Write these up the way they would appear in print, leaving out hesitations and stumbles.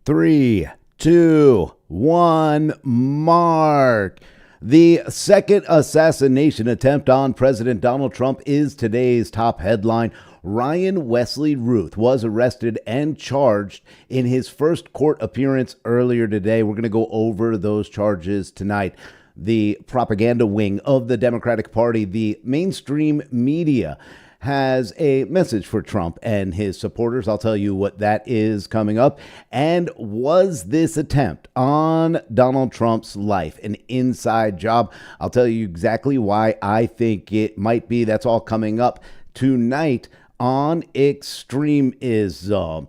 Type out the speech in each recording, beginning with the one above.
Three, two, one, mark. The second assassination attempt on President Donald Trump is today's top headline. Ryan Wesley Ruth was arrested and charged in his first court appearance earlier today. We're going to go over those charges tonight. The propaganda wing of the Democratic Party, the mainstream media, has a message for Trump and his supporters. I'll tell you what that is coming up. And was this attempt on Donald Trump's life an inside job? I'll tell you exactly why I think it might be. That's all coming up tonight on Extremism.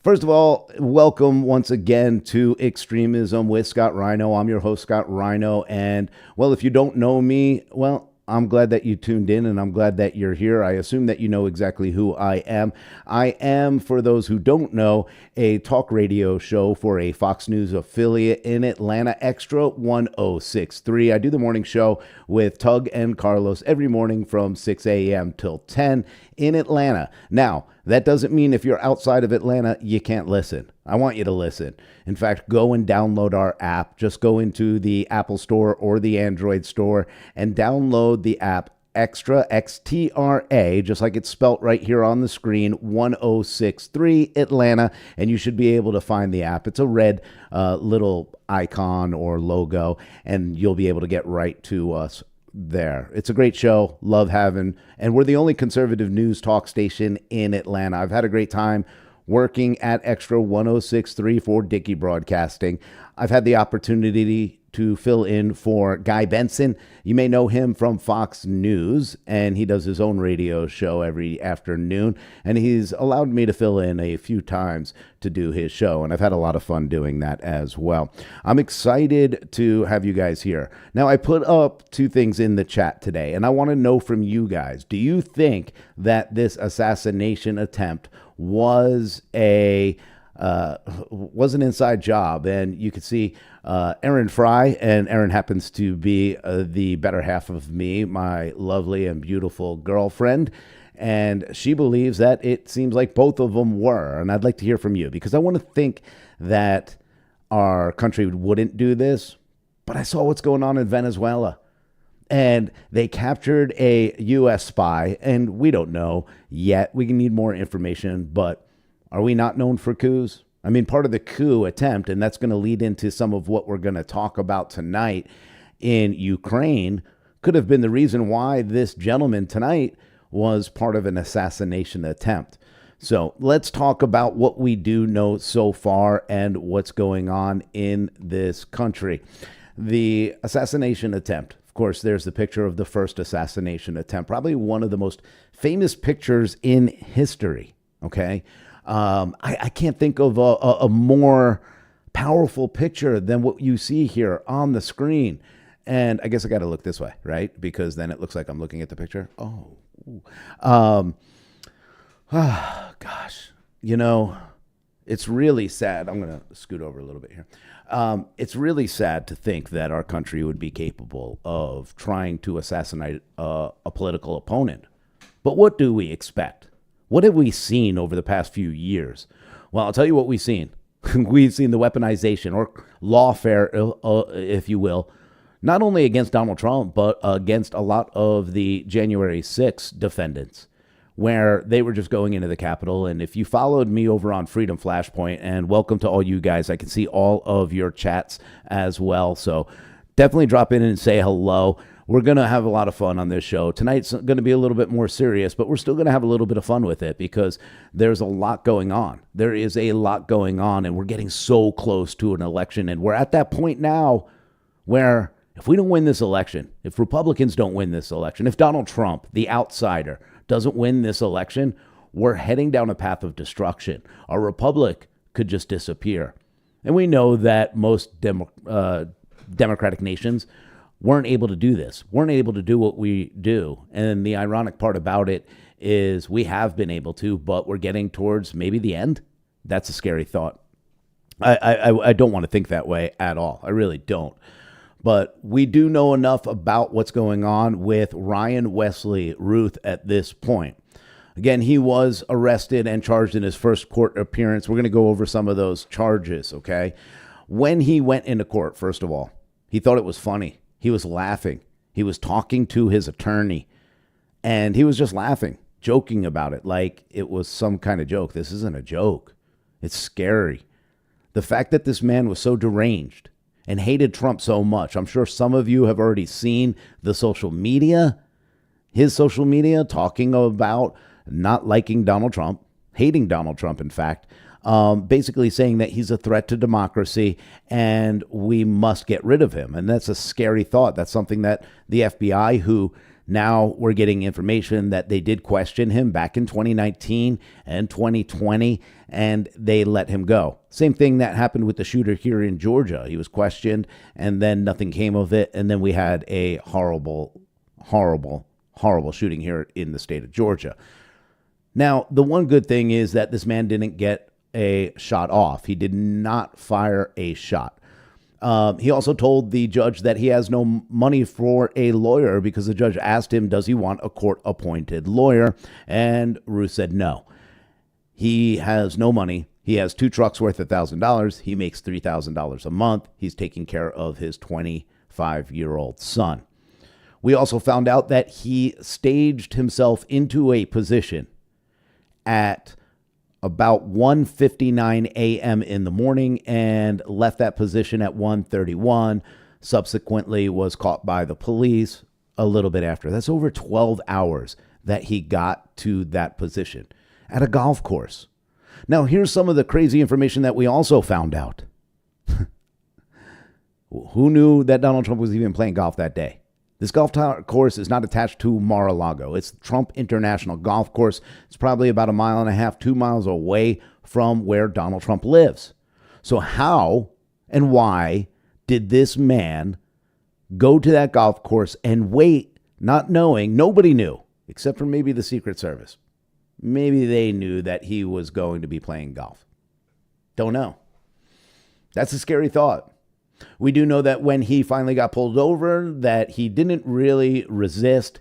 First of all, welcome once again to Extremism with Scott Rhino. I'm your host, Scott Rhino. And, well, if you don't know me, well, I'm glad that you tuned in, and I'm glad that you're here. I assume that you know exactly who I am. I am, for those who don't know, a talk radio show for a Fox News affiliate in Atlanta, Extra 1063. I do the morning show with Tug and Carlos every morning from 6 a.m. till 10 in Atlanta. Now, that doesn't mean if you're outside of Atlanta, you can't listen. I want you to listen. In fact, go and download our app. Just go into the Apple Store or the Android Store and download the app Extra, XTRA, just like it's spelt right here on the screen, 1063 Atlanta, and you should be able to find the app. It's a red little icon or logo, and you'll be able to get right to us there. It's a great show. Love having, and we're the only conservative news talk station in Atlanta. I've had a great time working at Extra 1063 for Dickey Broadcasting. I've had the opportunity to fill in for Guy Benson. You may know him from Fox News, and he does his own radio show every afternoon, and he's allowed me to fill in a few times to do his show, and I've had a lot of fun doing that as well. I'm excited to have you guys here. Now, I put up two things in the chat today, and I want to know from you guys, do you think that this assassination attempt was an inside job? And you could see Erin Fry, and Erin happens to be the better half of me, my lovely and beautiful girlfriend, and she believes that it seems like both of them were. And I'd like to hear from you, because I want to think that our country wouldn't do this, but I saw what's going on in Venezuela. And they captured a U.S. spy, and we don't know yet. We need more information, but are we not known for coups? I mean, part of the coup attempt, and that's going to lead into some of what we're going to talk about tonight in Ukraine, could have been the reason why this gentleman tonight was part of an assassination attempt. So let's talk about what we do know so far and what's going on in this country. The assassination attempt. Of course, there's the picture of the first assassination attempt, probably one of the most famous pictures in history, okay? I can't think of a more powerful picture than what you see here on the screen. And I guess I got to look this way, right? Because then it looks like I'm looking at the picture. Gosh, you know, it's really sad. I'm going to scoot over a little bit here. It's really sad to think that our country would be capable of trying to assassinate a political opponent. But what do we expect? What have we seen over the past few years? Well, I'll tell you what we've seen. We've seen the weaponization or lawfare, if you will, not only against Donald Trump, but against a lot of the January 6th defendants, where they were just going into the Capitol. And if you followed me over on Freedom Flashpoint, and welcome to all you guys, I can see all of your chats as well. So definitely drop in and say hello. We're going to have a lot of fun on this show. Tonight's going to be a little bit more serious, but we're still going to have a little bit of fun with it because there's a lot going on. There is a lot going on, and we're getting so close to an election. And we're at that point now where if we don't win this election, if Republicans don't win this election, if Donald Trump, the outsider, doesn't win this election, we're heading down a path of destruction. Our republic could just disappear. And we know that most democratic nations weren't able to do this, weren't able to do what we do. And the ironic part about it is we have been able to, but we're getting towards maybe the end. That's a scary thought. I don't want to think that way at all. I really don't. But we do know enough about what's going on with Ryan Wesley Ruth at this point. Again, he was arrested and charged in his first court appearance. We're going to go over some of those charges, okay? When he went into court, first of all, he thought it was funny. He was laughing. He was talking to his attorney, and he was just laughing, joking about it like it was some kind of joke. This isn't a joke. It's scary. The fact that this man was so deranged and hated Trump so much. I'm sure some of you have already seen the social media, his social media, talking about not liking Donald Trump, hating Donald Trump, in fact, basically saying that he's a threat to democracy and we must get rid of him. And that's a scary thought. That's something that the FBI, who now we're getting information that they did question him back in 2019 and 2020, and they let him go. Same thing that happened with the shooter here in Georgia. He was questioned, and then nothing came of it. And then we had a horrible, horrible, horrible shooting here in the state of Georgia. Now, the one good thing is that this man didn't get a shot off. He did not fire a shot. He also told the judge that he has no money for a lawyer because the judge asked him, does he want a court-appointed lawyer? And Ruth said no. He has no money. He has 2 trucks worth $1,000. He makes $3,000 a month. He's taking care of his 25-year-old son. We also found out that he staged himself into a position at about 1:59 a.m. in the morning and left that position at 1:31. Subsequently was caught by the police a little bit after. That's over 12 hours that he got to that position at a golf course. Now, here's some of the crazy information that we also found out. Who knew that Donald Trump was even playing golf that day? This golf course is not attached to Mar-a-Lago. It's Trump International Golf Course. It's probably about 1.5 miles, 2 miles away from where Donald Trump lives. So how and why did this man go to that golf course and wait, not knowing, nobody knew, except for maybe the Secret Service. Maybe they knew that he was going to be playing golf. Don't know. That's a scary thought. We do know that when he finally got pulled over, that he didn't really resist.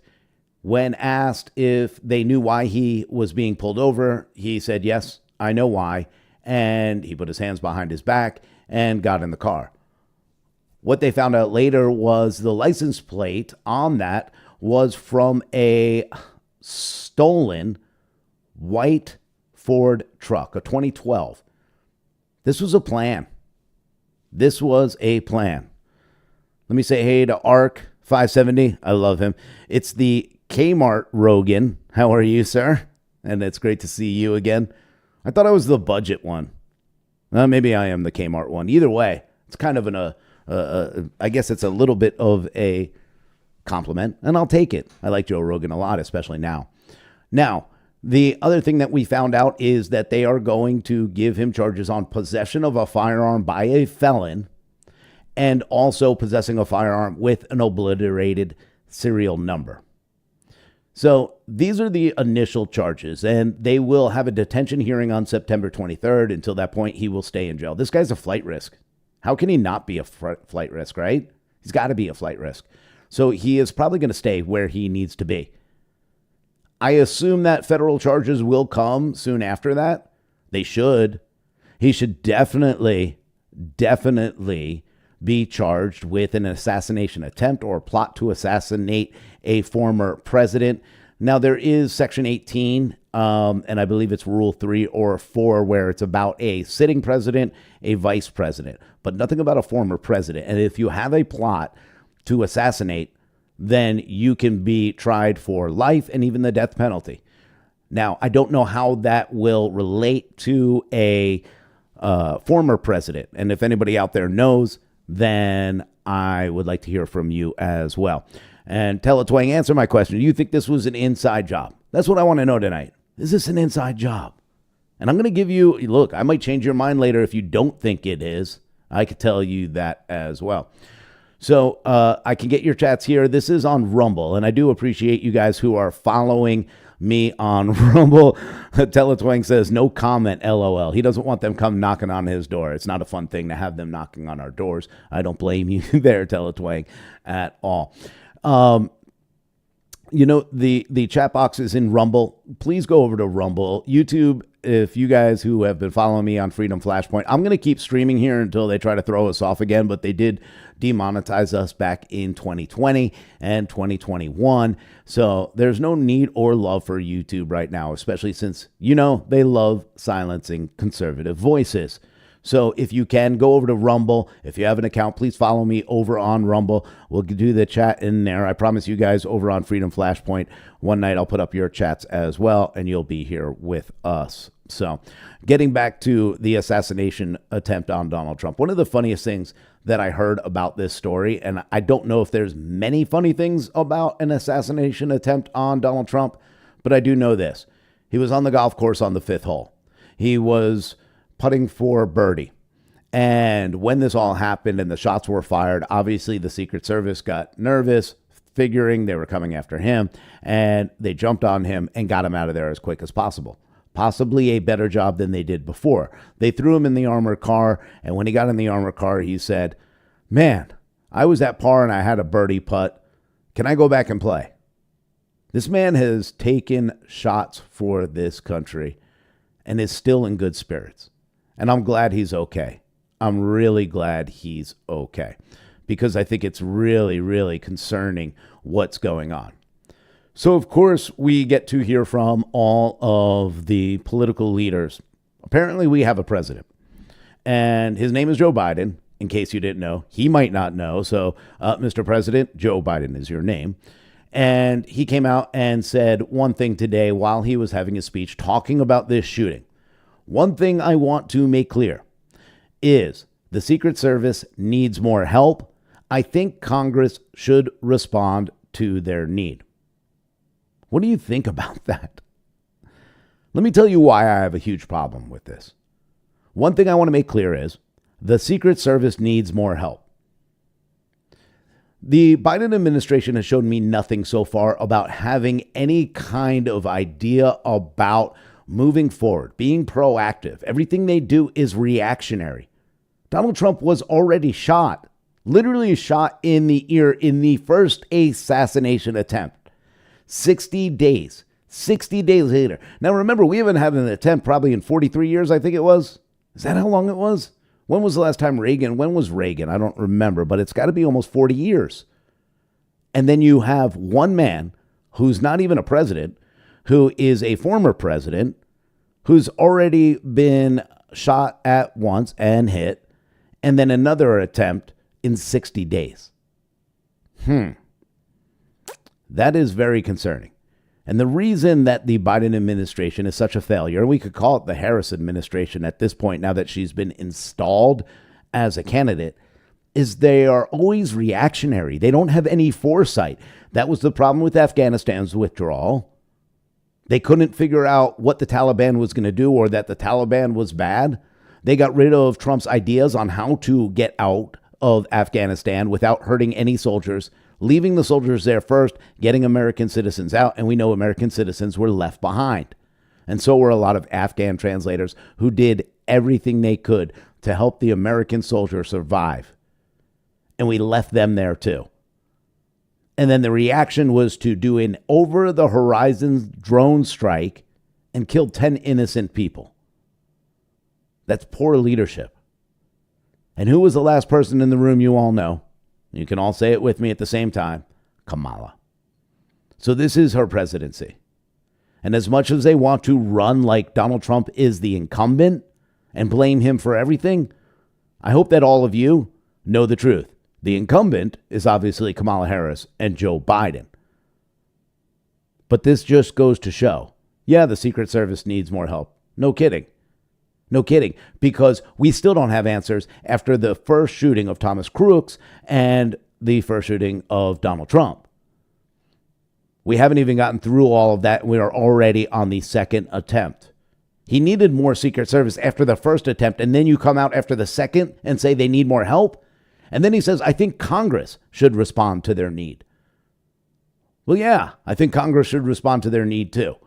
When asked if they knew why he was being pulled over, he said, yes, I know why. And he put his hands behind his back and got in the car. What they found out later was the license plate on that was from a stolen white Ford truck, a 2012. This was a plan. This was a plan. Let me say hey to Arc 570. I love him. It's the Kmart Rogan. How are you, sir? And it's great to see you again. I thought I was the budget one. Maybe I am the Kmart one. Either way, it's kind of I guess it's a little bit of a compliment, and I'll take it. I like Joe Rogan a lot, especially now. Now, the other thing that we found out is that they are going to give him charges on possession of a firearm by a felon and also possessing a firearm with an obliterated serial number. So these are the initial charges, and they will have a detention hearing on September 23rd. Until that point, he will stay in jail. This guy's a flight risk. How can he not be a flight risk, right? He's got to be a flight risk. So he is probably going to stay where he needs to be. I assume that federal charges will come soon after that. They should. He should definitely be charged with an assassination attempt or plot to assassinate a former president. Now, there is Section 18, and I believe it's Rule 3 or 4, where it's about a sitting president, a vice president, but nothing about a former president. And if you have a plot to assassinate, then you can be tried for life and even the death penalty. Now, I don't know how that will relate to a former president. And if anybody out there knows, then I would like to hear from you as well. And Teletwang, answer my question. Do you think this was an inside job? That's what I want to know tonight. Is this an inside job? And I'm going to give you, look, I might change your mind later if you don't think it is. I could tell you that as well. So I can get your chats here. This is on Rumble, and I do appreciate you guys who are following me on Rumble. Teletwang says, no comment, LOL. He doesn't want them come knocking on his door. It's not a fun thing to have them knocking on our doors. I don't blame you there, Teletwang, at all. The chat box is in Rumble. Please go over to Rumble. YouTube, if you guys who have been following me on Freedom Flashpoint, I'm going to keep streaming here until they try to throw us off again, but they did demonetize us back in 2020 and 2021. So there's no need or love for YouTube right now, especially since, they love silencing conservative voices. So if you can, go over to Rumble. If you have an account, please follow me over on Rumble. We'll do the chat in there. I promise you guys over on Freedom Flashpoint, one night I'll put up your chats as well, and you'll be here with us. So getting back to the assassination attempt on Donald Trump, one of the funniest things that I heard about this story, and I don't know if there's many funny things about an assassination attempt on Donald Trump, but I do know this. He was on the golf course on the 5th hole. He was putting for birdie. And when this all happened and the shots were fired, obviously the Secret Service got nervous, figuring they were coming after him, and they jumped on him and got him out of there as quick as possible. Possibly a better job than they did before. They threw him in the armored car, and when he got in the armored car, he said, "Man, I was at par and I had a birdie putt. Can I go back and play?" This man has taken shots for this country and is still in good spirits. And I'm glad he's okay. I'm really glad he's okay, because I think it's really, really concerning what's going on. So, of course, we get to hear from all of the political leaders. Apparently, we have a president, and his name is Joe Biden. In case you didn't know, he might not know. So, Mr. President, Joe Biden is your name. And he came out and said one thing today while he was having his speech talking about this shooting. One thing I want to make clear is the Secret Service needs more help. I think Congress should respond to their need. What do you think about that? Let me tell you why I have a huge problem with this. One thing I want to make clear is the Secret Service needs more help. The Biden administration has shown me nothing so far about having any kind of idea about moving forward, being proactive. Everything they do is reactionary. Donald Trump was already shot, literally shot in the ear in the first assassination attempt. 60 days later. Now, remember, we haven't had an attempt probably in 43 years, I think it was. Is that how long it was? When was the last time when was Reagan? I don't remember, but it's got to be almost 40 years. And then you have one man who's not even a president, who is a former president, who's already been shot at once and hit, and then another attempt in 60 days. That is very concerning. And the reason that the Biden administration is such a failure, we could call it the Harris administration at this point, now that she's been installed as a candidate, is they are always reactionary. They don't have any foresight. That was the problem with Afghanistan's withdrawal. They couldn't figure out what the Taliban was going to do, or that the Taliban was bad. They got rid of Trump's ideas on how to get out of Afghanistan without hurting any soldiers, leaving the soldiers there first, getting American citizens out, and we know American citizens were left behind. And so were a lot of Afghan translators who did everything they could to help the American soldier survive. And we left them there too. And then the reaction was to do an over-the-horizon drone strike and kill 10 innocent people. That's poor leadership. And who was the last person in the room? You all know. You can all say it with me at the same time. Kamala. So this is her presidency. And as much as they want to run like Donald Trump is the incumbent and blame him for everything, I hope that all of you know the truth. The incumbent is obviously Kamala Harris and Joe Biden. But this just goes to show, yeah, the Secret Service needs more help. No kidding. No kidding. Because we still don't have answers after the first shooting of Thomas Crooks and the first shooting of Donald Trump. We haven't even gotten through all of that. We are already on the second attempt. He needed more Secret Service after the first attempt, and then you come out after the second and say they need more help? And then he says, I think Congress should respond to their need. Well, yeah, I think Congress should respond to their need too.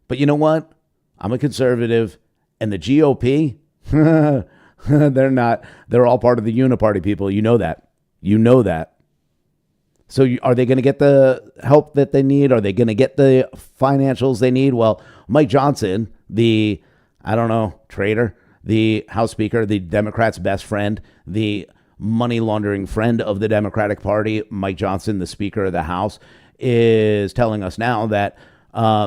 But you know what? I'm a conservative, and the GOP, they're not. They're all part of the uniparty people. You know that. You know that. So are they going to get the help that they need? Are they going to get the financials they need? Well, Mike Johnson, the, I don't know, traitor, the House Speaker, the Democrats' best friend, the money laundering friend of the Democratic Party, Mike Johnson, the Speaker of the House, is telling us now that,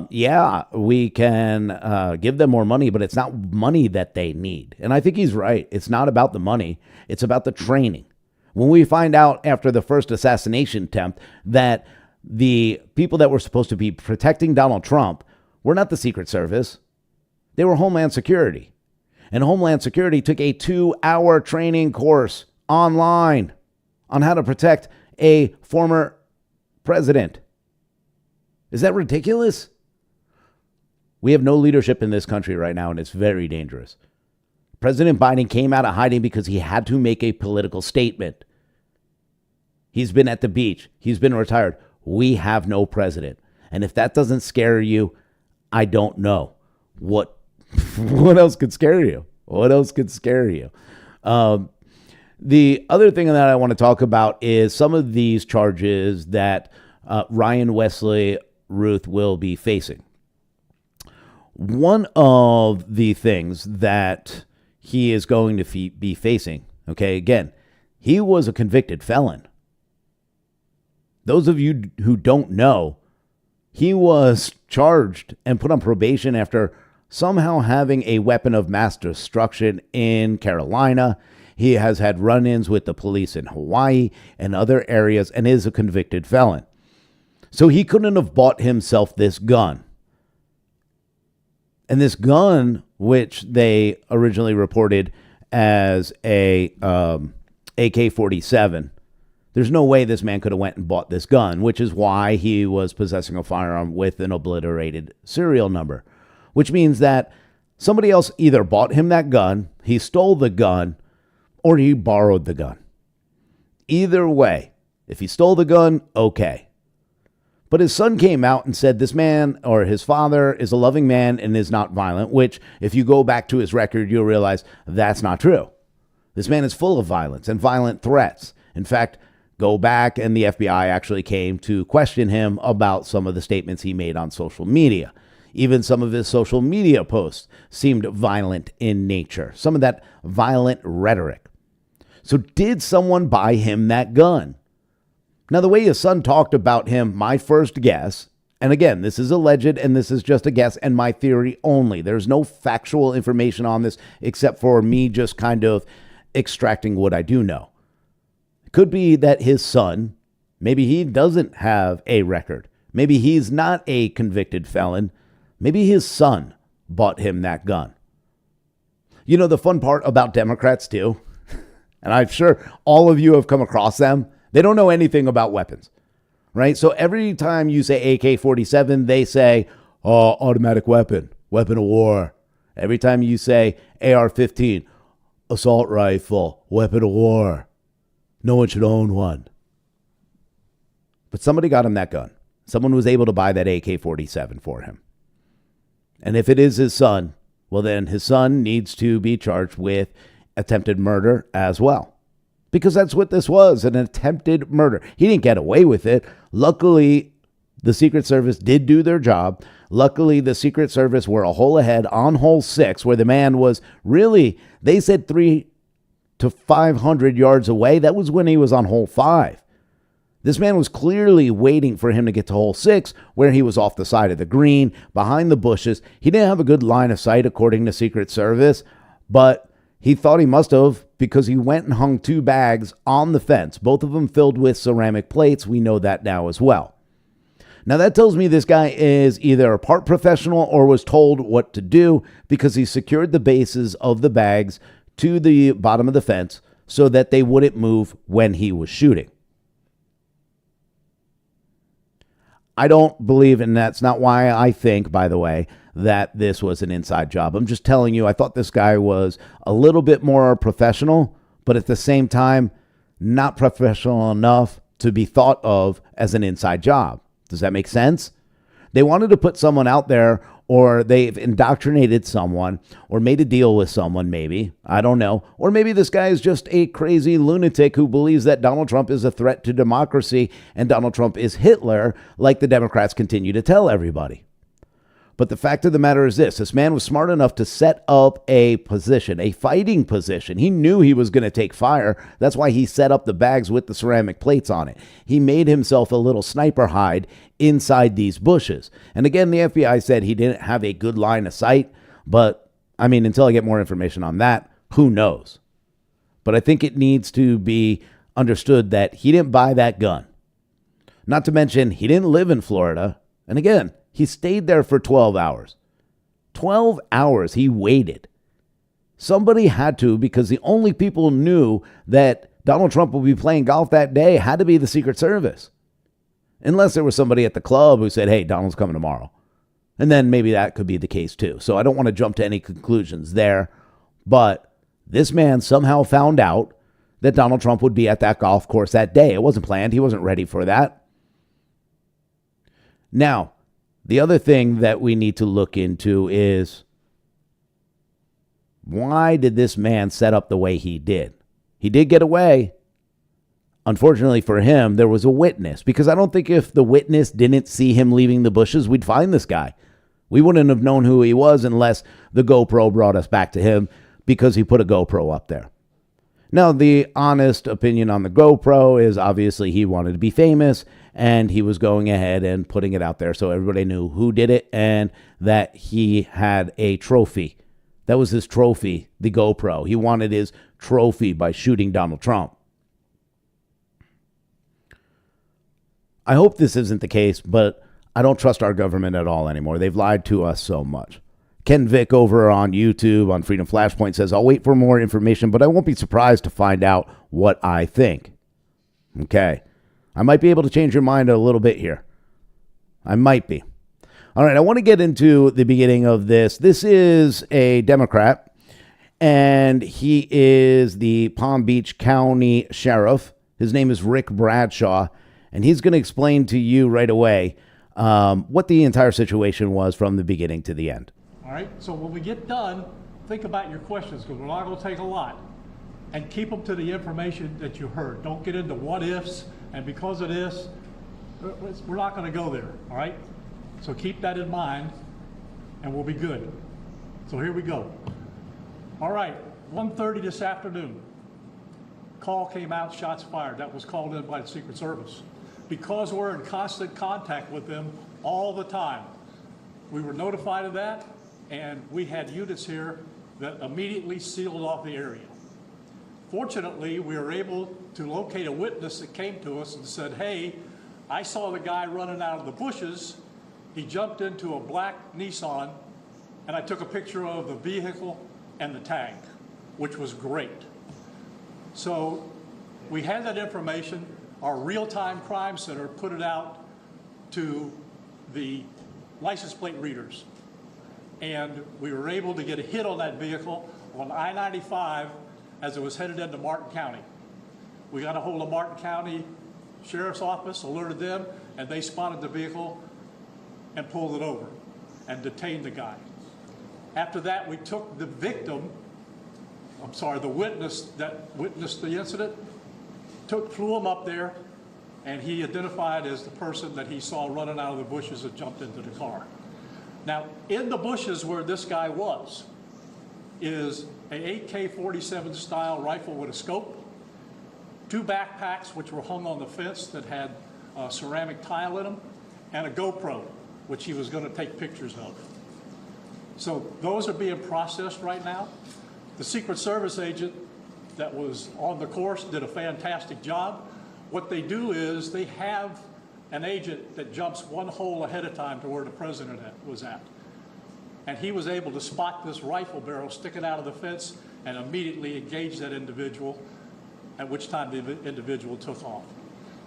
yeah, we can give them more money, but it's not money that they need. And I think he's right. It's not about the money. It's about the training. When we find out after the first assassination attempt that the people that were supposed to be protecting Donald Trump were not the Secret Service, they were Homeland Security. And Homeland Security took a 2-hour training course online on how to protect a former president. Is that ridiculous? We have no leadership in this country right now, and it's very dangerous. President Biden came out of hiding because he had to make a political statement. He's been at the beach. He's been retired. We have no president. And if that doesn't scare you, I don't know what else could scare you. What else could scare you? The other thing that I want to talk about is some of these charges that Ryan Wesley Ruth will be facing. One of the things that he is going to be facing, okay, again, he was a convicted felon. Those of you who don't know, he was charged and put on probation after somehow having a weapon of mass destruction in Carolina. He has had run-ins with the police in Hawaii and other areas and is a convicted felon. So he couldn't have bought himself this gun. And this gun, which they originally reported as a AK-47, there's no way this man could have went and bought this gun, which is why he was possessing a firearm with an obliterated serial number, which means that somebody else either bought him that gun, he stole the gun, or he borrowed the gun. Either way, if he stole the gun, okay. But his son came out and said this man, or his father, is a loving man and is not violent, which if you go back to his record, you'll realize that's not true. This man is full of violence and violent threats. In fact, go back and the FBI actually came to question him about some of the statements he made on social media. Even some of his social media posts seemed violent in nature, some of that violent rhetoric. So did someone buy him that gun? Now, the way his son talked about him, my first guess, and again, this is alleged and this is just a guess and my theory only. There's no factual information on this except for me just kind of extracting what I do know. It could be that his son, maybe he doesn't have a record. Maybe he's not a convicted felon. Maybe his son bought him that gun. You know, the fun part about Democrats too, and I'm sure all of you have come across them, they don't know anything about weapons, right? So every time you say AK-47, they say, oh, automatic weapon, weapon of war. Every time you say AR-15, assault rifle, weapon of war. No one should own one. But somebody got him that gun. Someone was able to buy that AK-47 for him. And if it is his son, well, then his son needs to be charged with attempted murder as well. Because that's what this was, an attempted murder. He didn't get away with it. Luckily, the Secret Service did do their job. Luckily, the Secret Service were a hole ahead on hole 6, where the man was really, they said 300 to 500 yards away. That was when he was on hole 5. This man was clearly waiting for him to get to hole 6, where he was off the side of the green, behind the bushes. He didn't have a good line of sight, according to Secret Service, but he thought he must have, because he went and hung 2 bags on the fence, both of them filled with ceramic plates. We know that now as well. Now, that tells me this guy is either a part professional or was told what to do, because he secured the bases of the bags to the bottom of the fence so that they wouldn't move when he was shooting. I don't believe, and that's not why I think, by the way, that this was an inside job. I'm just telling you, I thought this guy was a little bit more professional, but at the same time, not professional enough to be thought of as an inside job. Does that make sense? They wanted to put someone out there or they've indoctrinated someone, or made a deal with someone, maybe. I don't know. Or maybe this guy is just a crazy lunatic who believes that Donald Trump is a threat to democracy and Donald Trump is Hitler, like the Democrats continue to tell everybody. But the fact of the matter is this man was smart enough to set up a position, a fighting position. He knew he was going to take fire. That's why he set up the bags with the ceramic plates on it. He made himself a little sniper hide inside these bushes. And again, the FBI said he didn't have a good line of sight. But I mean, until I get more information on that, who knows? But I think it needs to be understood that he didn't buy that gun. Not to mention, he didn't live in Florida. And again, he stayed there for 12 hours. 12 hours he waited. Somebody had to, because the only people who knew that Donald Trump would be playing golf that day had to be the Secret Service. Unless there was somebody at the club who said, hey, Donald's coming tomorrow. And then maybe that could be the case too. So I don't want to jump to any conclusions there. But this man somehow found out that Donald Trump would be at that golf course that day. It wasn't planned. He wasn't ready for that. Now, the other thing that we need to look into is, why did this man set up the way he did? He did get away. Unfortunately for him, there was a witness, because I don't think if the witness didn't see him leaving the bushes, we'd find this guy. We wouldn't have known who he was unless the GoPro brought us back to him, because he put a GoPro up there. Now, the honest opinion on the GoPro is obviously he wanted to be famous, and he was going ahead and putting it out there so everybody knew who did it and that he had a trophy. That was his trophy, the GoPro. He wanted his trophy by shooting Donald Trump. I hope this isn't the case, but I don't trust our government at all anymore. They've lied to us so much. Ken Vick over on YouTube on Freedom Flashpoint says, I'll wait for more information, but I won't be surprised to find out what I think. Okay. I might be able to change your mind a little bit here. I might be. All right, I want to get into the beginning of this. This is a Democrat, and he is the Palm Beach County Sheriff. His name is Rick Bradshaw, and he's going to explain to you right away what the entire situation was from the beginning to the end. All right, so when we get done, think about your questions, because we're not going to take a lot. And keep them to the information that you heard. Don't get into what ifs, and because of this, we're not going to go there, all right? So keep that in mind, and we'll be good. So here we go. All right, 1:30 this afternoon. Call came out, shots fired. That was called in by the Secret Service. Because we're in constant contact with them all the time, we were notified of that, and we had units here that immediately sealed off the area. Fortunately, we were able to locate a witness that came to us and said, hey, I saw the guy running out of the bushes. He jumped into a black Nissan, and I took a picture of the vehicle and the tag, which was great. So we had that information. Our real-time crime center put it out to the license plate readers. And we were able to get a hit on that vehicle on I-95 as it was headed into Martin County. We got a hold of Martin County Sheriff's Office, alerted them, and they spotted the vehicle and pulled it over and detained the guy. After that, we took the witness that witnessed the incident, flew him up there, and he identified as the person that he saw running out of the bushes and jumped into the car. Now, in the bushes where this guy was is a AK-47 style rifle with a scope, 2 backpacks which were hung on the fence that had ceramic tile in them, and a GoPro, which he was going to take pictures of. So those are being processed right now. The Secret Service agent that was on the course did a fantastic job. What they do is they have an agent that jumps one hole ahead of time to where the president was at. And he was able to spot this rifle barrel sticking out of the fence and immediately engage that individual, at which time the individual took off.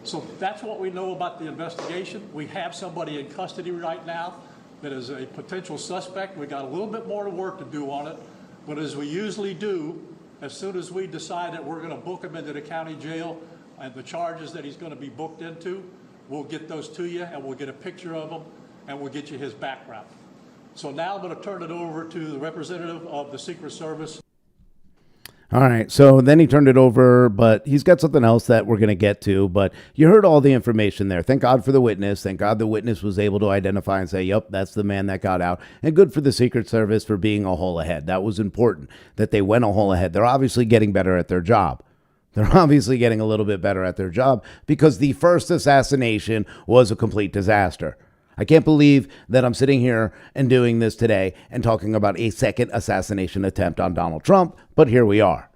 So that's what we know about the investigation. We have somebody in custody right now that is a potential suspect. We got a little bit more work to do on it, but as we usually do, as soon as we decide that we're going to book him into the county jail and the charges that he's going to be booked into, we'll get those to you and we'll get a picture of him and we'll get you his background. So now I'm going to turn it over to the representative of the Secret Service. All right, so then he turned it over, but he's got something else that we're going to get to. But you heard all the information there. Thank God for the witness. Thank God the witness was able to identify and say, yep, that's the man that got out. And good for the Secret Service for being a hole ahead. That was important, that they went a hole ahead. They're obviously getting better at their job. They're obviously getting a little bit better at their job because the first assassination was a complete disaster. I can't believe that I'm sitting here and doing this today and talking about a second assassination attempt on Donald Trump, but here we are.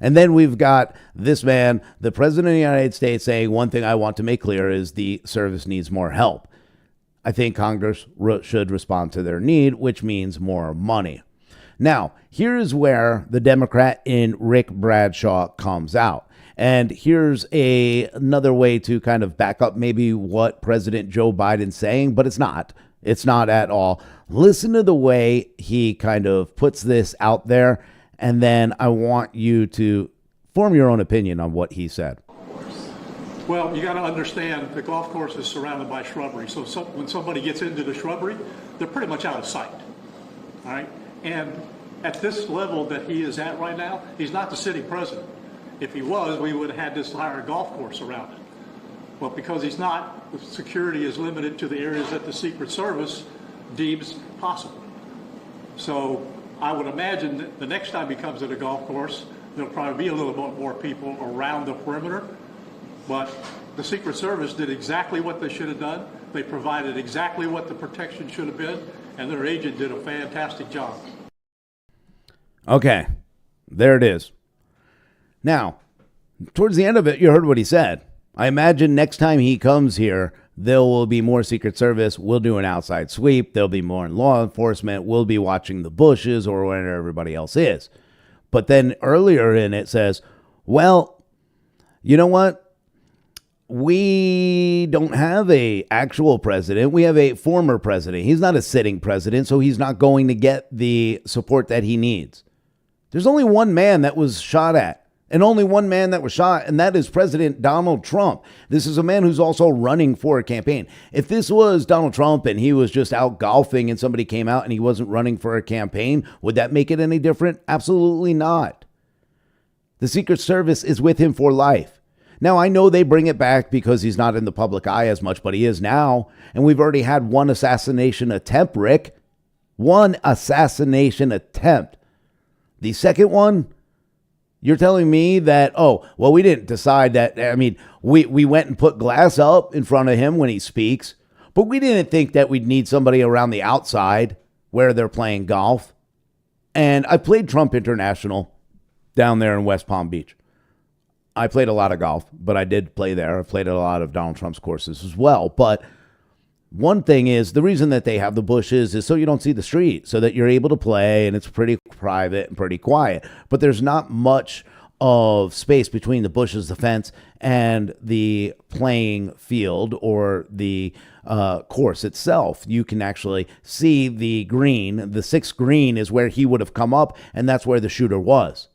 And then we've got this man, the president of the United States, saying one thing I want to make clear is the service needs more help. I think Congress should respond to their need, which means more money. Now, here is where the Democrat in Rick Bradshaw comes out. And here's another way to kind of back up maybe what President Joe Biden's saying, but it's not. It's not at all. Listen to the way he kind of puts this out there, and then I want you to form your own opinion on what he said. Well, you got to understand the golf course is surrounded by shrubbery. So when somebody gets into the shrubbery, they're pretty much out of sight. All right? And at this level that he is at right now, he's not the sitting president. If he was, we would have had this entire golf course around it. But because he's not, the security is limited to the areas that the Secret Service deems possible. So I would imagine that the next time he comes to the golf course, there'll probably be a little bit more people around the perimeter. But the Secret Service did exactly what they should have done. They provided exactly what the protection should have been, and their agent did a fantastic job. Okay, there it is. Now, towards the end of it, you heard what he said. I imagine next time he comes here, there will be more Secret Service. We'll do an outside sweep. There'll be more law enforcement. We'll be watching the bushes or where everybody else is. But then earlier in it says, well, you know what? We don't have a actual president. We have a former president. He's not a sitting president, so he's not going to get the support that he needs. There's only one man that was shot at. And only one man that was shot, and that is President Donald Trump. This is a man who's also running for a campaign. If this was Donald Trump and he was just out golfing and somebody came out and he wasn't running for a campaign, would that make it any different? Absolutely not. The Secret Service is with him for life. Now, I know they bring it back because he's not in the public eye as much, but he is now. And we've already had one assassination attempt, Rick. One assassination attempt. The second one, you're telling me that, oh, well, we didn't decide that. I mean, we went and put glass up in front of him when he speaks, but we didn't think that we'd need somebody around the outside where they're playing golf. And I played Trump International down there in West Palm Beach. I played a lot of golf, but I did play there. I played a lot of Donald Trump's courses as well. But one thing is, the reason that they have the bushes is so you don't see the street, so that you're able to play and it's pretty private and pretty quiet. But there's not much of space between the bushes, the fence, and the playing field or the course itself. You can actually see the green. The sixth green is where he would have come up, and that's where the shooter was.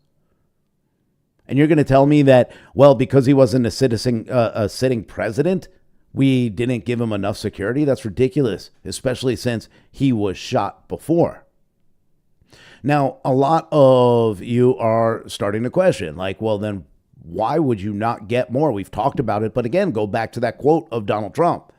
And you're going to tell me that, well, because he wasn't a sitting president, we didn't give him enough security? That's ridiculous, especially since he was shot before. Now, a lot of you are starting to question, like, well, then why would you not get more? We've talked about it, but again, go back to that quote of Donald Trump.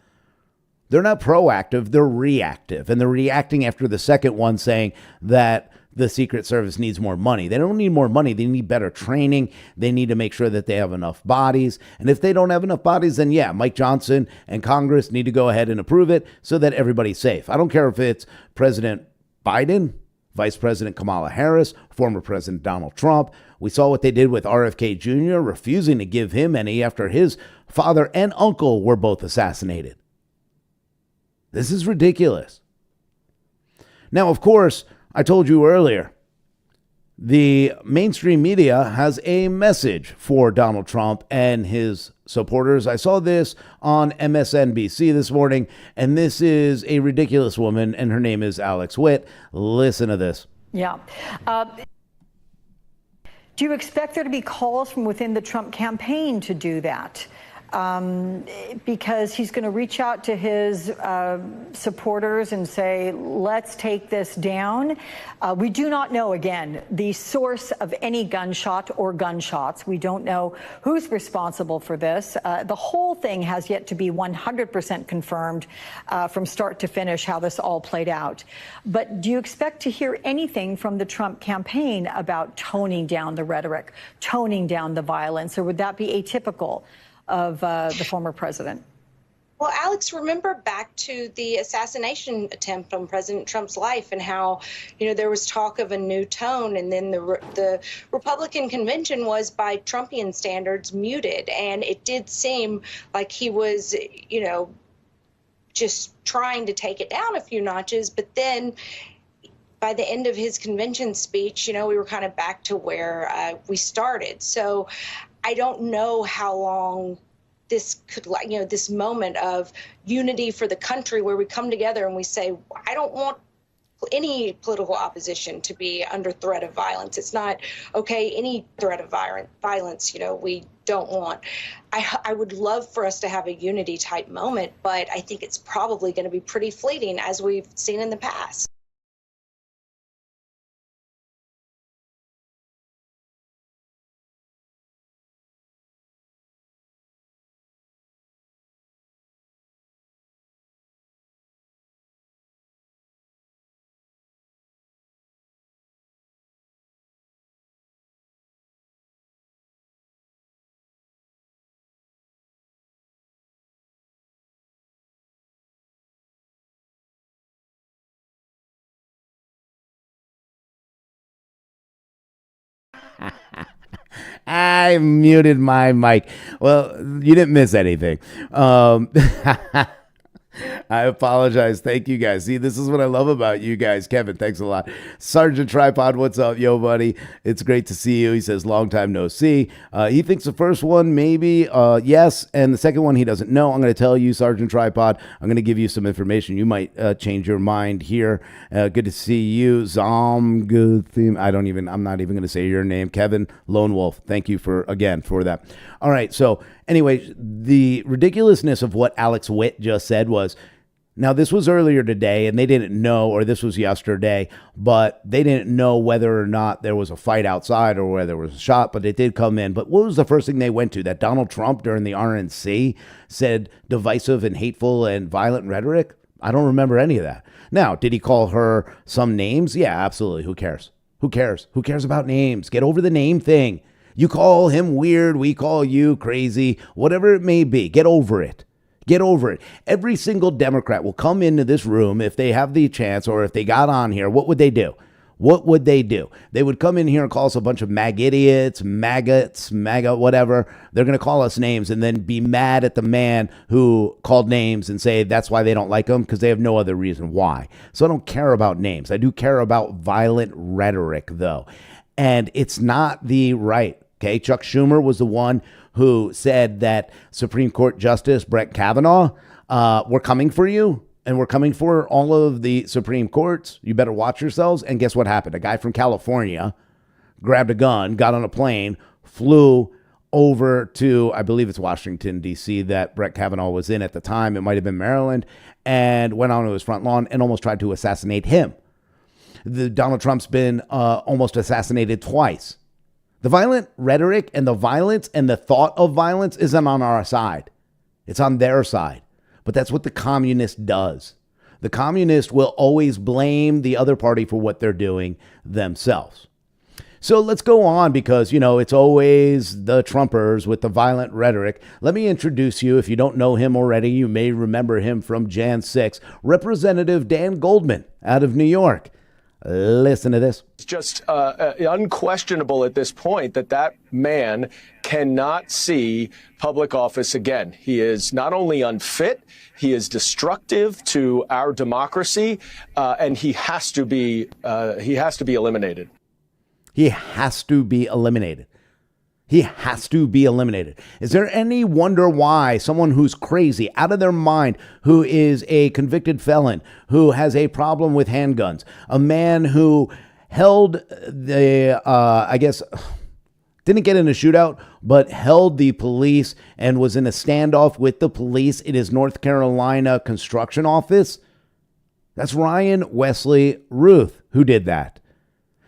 They're not proactive, they're reactive. And they're reacting after the second one saying that the Secret Service needs more money. They don't need more money. They need better training. They need to make sure that they have enough bodies. And if they don't have enough bodies, then yeah, Mike Johnson and Congress need to go ahead and approve it so that everybody's safe. I don't care if it's President Biden, Vice President Kamala Harris, former President Donald Trump. We saw what they did with RFK Jr., refusing to give him any after his father and uncle were both assassinated. This is ridiculous. Now, of course, I told you earlier, the mainstream media has a message for Donald Trump and his supporters. I saw this on MSNBC this morning, and this is a ridiculous woman, and her name is Alex Witt. Listen to this. Yeah. Do you expect there to be calls from within the Trump campaign to do that? because he's going to reach out to his supporters and say, let's take this down. We do not know, again, the source of any gunshot or gunshots. We don't know who's responsible for this. The whole thing has yet to be 100% confirmed from start to finish how this all played out. But do you expect to hear anything from the Trump campaign about toning down the rhetoric, toning down the violence, or would that be atypical of the former president? Well, Alex, remember back to the assassination attempt on President Trump's life and how, there was talk of a new tone, and then the Republican convention was, by Trumpian standards, muted. And it did seem like he was, just trying to take it down a few notches. But then by the end of his convention speech, we were kind of back to where we started. So I don't know how long this could, this moment of unity for the country where we come together and we say, I don't want any political opposition to be under threat of violence. It's not okay, any threat of violence, we don't want. I would love for us to have a unity type moment, but I think it's probably going to be pretty fleeting, as we've seen in the past. I muted my mic. Well, you didn't miss anything. I apologize. Thank you guys. See, this is what I love about you guys. Kevin, thanks a lot. Sergeant Tripod, what's up, yo, buddy? It's great to see you. He says, long time no see. He thinks the first one, maybe, yes, and the second one, he doesn't know. I'm going to tell you, Sergeant Tripod. I'm going to give you some information. You might change your mind here. Good to see you. Good theme. I'm not even going to say your name. Kevin Lone Wolf. Thank you for that. All right. So anyway, the ridiculousness of what Alex Witt just said was, now this was earlier today and they didn't know, or this was yesterday, but they didn't know whether or not there was a fight outside or whether there was a shot, but it did come in. But what was the first thing they went to? That Donald Trump during the RNC said divisive and hateful and violent rhetoric? I don't remember any of that. Now, did he call her some names? Yeah, absolutely. Who cares? Who cares? Who cares about names? Get over the name thing. You call him weird. We call you crazy. Whatever it may be. Get over it. Get over it. Every single Democrat will come into this room if they have the chance, or if they got on here. What would they do? What would they do? They would come in here and call us a bunch of mag idiots, maggots, MAGA, whatever. They're going to call us names and then be mad at the man who called names and say that's why they don't like him, because they have no other reason why. So I don't care about names. I do care about violent rhetoric, though. And it's not the right. Okay, Chuck Schumer was the one who said that Supreme Court Justice Brett Kavanaugh, we're coming for you, and we're coming for all of the Supreme Courts. You better watch yourselves. And guess what happened? A guy from California grabbed a gun, got on a plane, flew over to, I believe it's Washington, D.C., that Brett Kavanaugh was in at the time. It might have been Maryland, and went onto his front lawn and almost tried to assassinate him. Donald Trump's been almost assassinated twice. The violent rhetoric and the violence and the thought of violence isn't on our side. It's on their side. But that's what the communist does. The communist will always blame the other party for what they're doing themselves. So let's go on, because, it's always the Trumpers with the violent rhetoric. Let me introduce you. If you don't know him already, you may remember him from Jan 6, Representative Dan Goldman out of New York. Listen to this. It's just unquestionable at this point that man cannot see public office again. He is not only unfit, he is destructive to our democracy, and he has to be eliminated. He has to be eliminated. He has to be eliminated. Is there any wonder why someone who's crazy, out of their mind, who is a convicted felon, who has a problem with handguns, a man who held the, didn't get in a shootout, but held the police and was in a standoff with the police in his North Carolina construction office. That's Ryan Wesley Ruth who did that.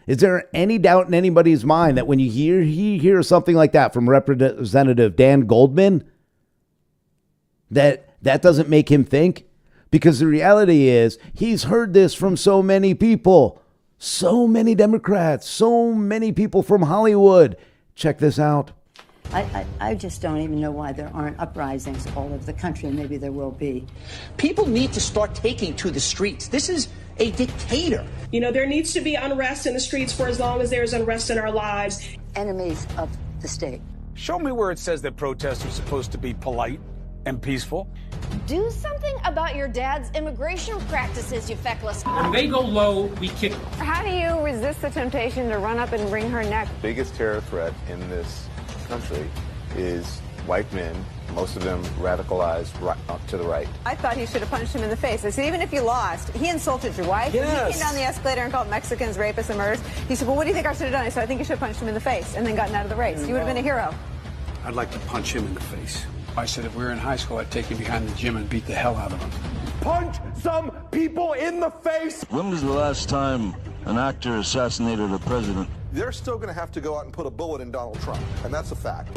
Is there any doubt in anybody's mind that when you hear something like that from Representative Dan Goldman, that doesn't make him think? Because the reality is he's heard this from so many people, so many Democrats, so many people from Hollywood. Check this out. I just don't even know why there aren't uprisings all over the country, and maybe there will be. People need to start taking to the streets. This is a dictator. You know, there needs to be unrest in the streets for as long as there's unrest in our lives. Enemies of the state. Show me where it says that protests are supposed to be polite and peaceful. Do something about your dad's immigration practices, you feckless. When they go low, we kick them. How do you resist the temptation to run up and wring her neck? The biggest terror threat in this country is white men, most of them radicalized to the right. I thought he should have punched him in the face. I said, even if you lost, he insulted your wife. Yes. He came down the escalator and called Mexicans rapists and murderers. He said, well, what do you think I should have done? I said, I think you should have punched him in the face and then gotten out of the race. You would have been a hero. I'd like to punch him in the face. I said if we were in high school, I'd take him behind the gym and beat the hell out of him. Punch some people in the face! When was the last time an actor assassinated a president? They're still going to have to go out and put a bullet in Donald Trump, and that's a fact.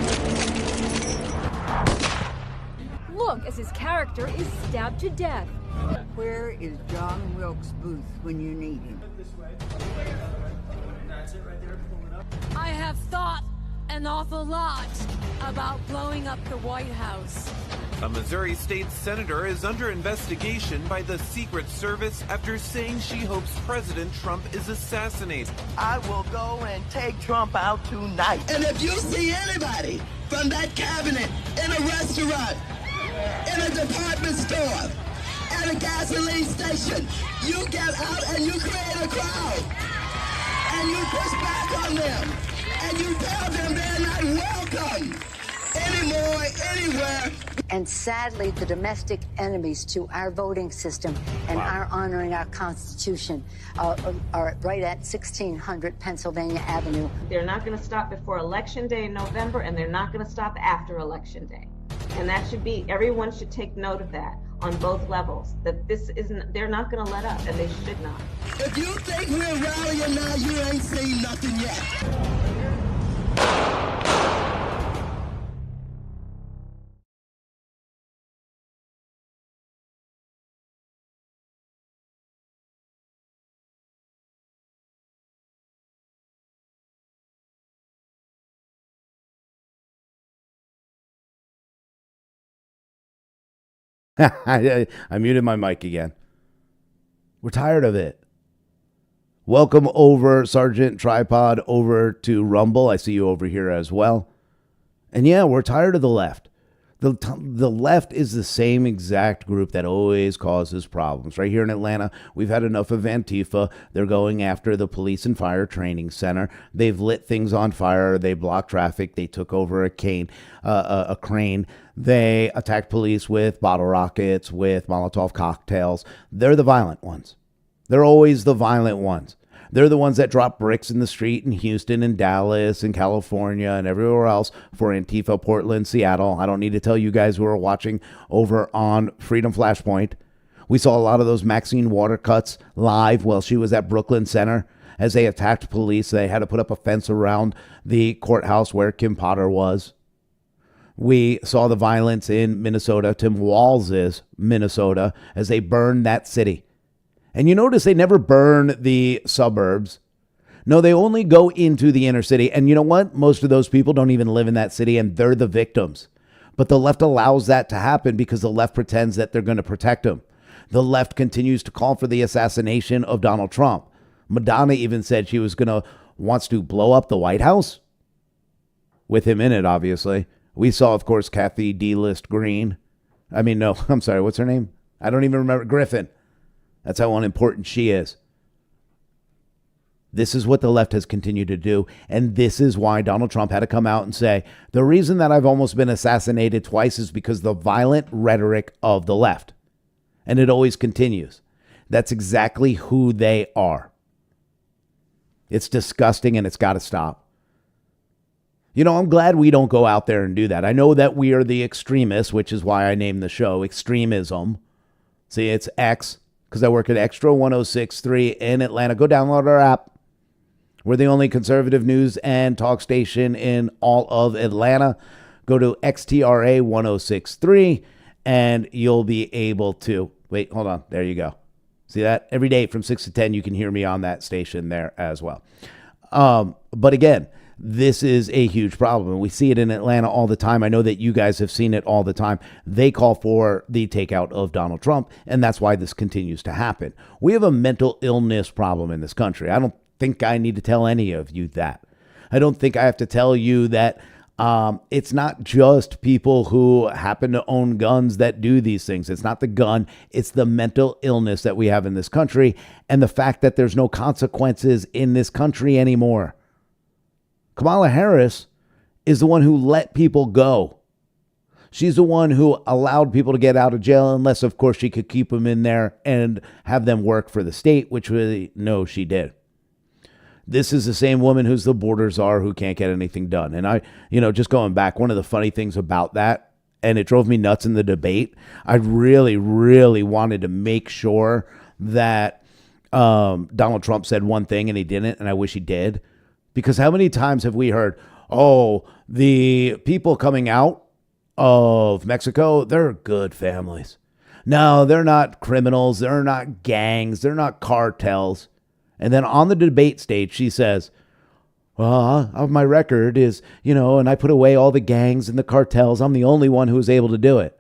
Look as his character is stabbed to death. Where is John Wilkes Booth when you need him? I have thought an awful lot about blowing up the White House. A Missouri state senator is under investigation by the Secret Service after saying she hopes President Trump is assassinated. I will go and take Trump out tonight. And if you see anybody from that cabinet in a restaurant, in a department store, at a gasoline station, you get out and you create a crowd. And you push back on them. And you tell them they're not welcome anymore, anywhere. And sadly, the domestic enemies to our voting system and our honoring our Constitution are right at 1600 Pennsylvania Avenue. They're not going to stop before Election Day in November, and they're not going to stop after Election Day. And that should be, everyone should take note of that on both levels, that this isn't, they're not going to let up, and they should not. If you think we're rallying now, you ain't seen nothing yet. I muted my mic again. We're tired of it. Welcome over, Sergeant Tripod, over to Rumble. I see you over here as well. And yeah, we're tired of the left. The left is the same exact group that always causes problems. Right here in Atlanta, we've had enough of Antifa. They're going after the police and fire training center. They've lit things on fire. They blocked traffic. They took over a crane. They attacked police with bottle rockets, with Molotov cocktails. They're the violent ones. They're always the violent ones. They're the ones that drop bricks in the street in Houston and Dallas and California and everywhere else for Antifa, Portland, Seattle. I don't need to tell you guys who are watching over on Freedom Flashpoint. We saw a lot of those Maxine Watercuts live while she was at Brooklyn Center. As they attacked police, they had to put up a fence around the courthouse where Kim Potter was. We saw the violence in Minnesota, Tim Walz's Minnesota, as they burned that city. And you notice they never burn the suburbs. No, they only go into the inner city. And you know what? Most of those people don't even live in that city, and they're the victims. But the left allows that to happen because the left pretends that they're going to protect them. The left continues to call for the assassination of Donald Trump. Madonna even said she wants to blow up the White House. With him in it, obviously. We saw, of course, Kathy D-List Green. I'm sorry, what's her name? I don't even remember. Griffin. That's how unimportant she is. This is what the left has continued to do. And this is why Donald Trump had to come out and say, the reason that I've almost been assassinated twice is because the violent rhetoric of the left. And it always continues. That's exactly who they are. It's disgusting and it's got to stop. I'm glad we don't go out there and do that. I know that we are the extremists, which is why I named the show Extremism. See, it's X, because I work at Extra 1063 in Atlanta. Go download our app. We're the only conservative news and talk station in all of Atlanta. Go to XTRA 1063 and you'll be able to, wait, hold on. There you go. See that? Every day from 6 to 10, you can hear me on that station there as well. But again, this is a huge problem. We see it in Atlanta all the time. I know that you guys have seen it all the time. They call for the takeout of Donald Trump, and that's why this continues to happen. We have a mental illness problem in this country. I don't think I need to tell any of you that. I don't think I have to tell you that it's not just people who happen to own guns that do these things. It's not the gun. It's the mental illness that we have in this country and the fact that there's no consequences in this country anymore. Kamala Harris is the one who let people go. She's the one who allowed people to get out of jail, unless, of course, she could keep them in there and have them work for the state, which really, no, she did. This is the same woman who's the border czar who can't get anything done. And I, just going back, one of the funny things about that, and it drove me nuts in the debate, I really, really wanted to make sure that Donald Trump said one thing and he didn't, and I wish he did. Because how many times have we heard, oh, the people coming out of Mexico, they're good families. No, they're not criminals. They're not gangs. They're not cartels. And then on the debate stage, she says, well, my record is, and I put away all the gangs and the cartels. I'm the only one who was able to do it.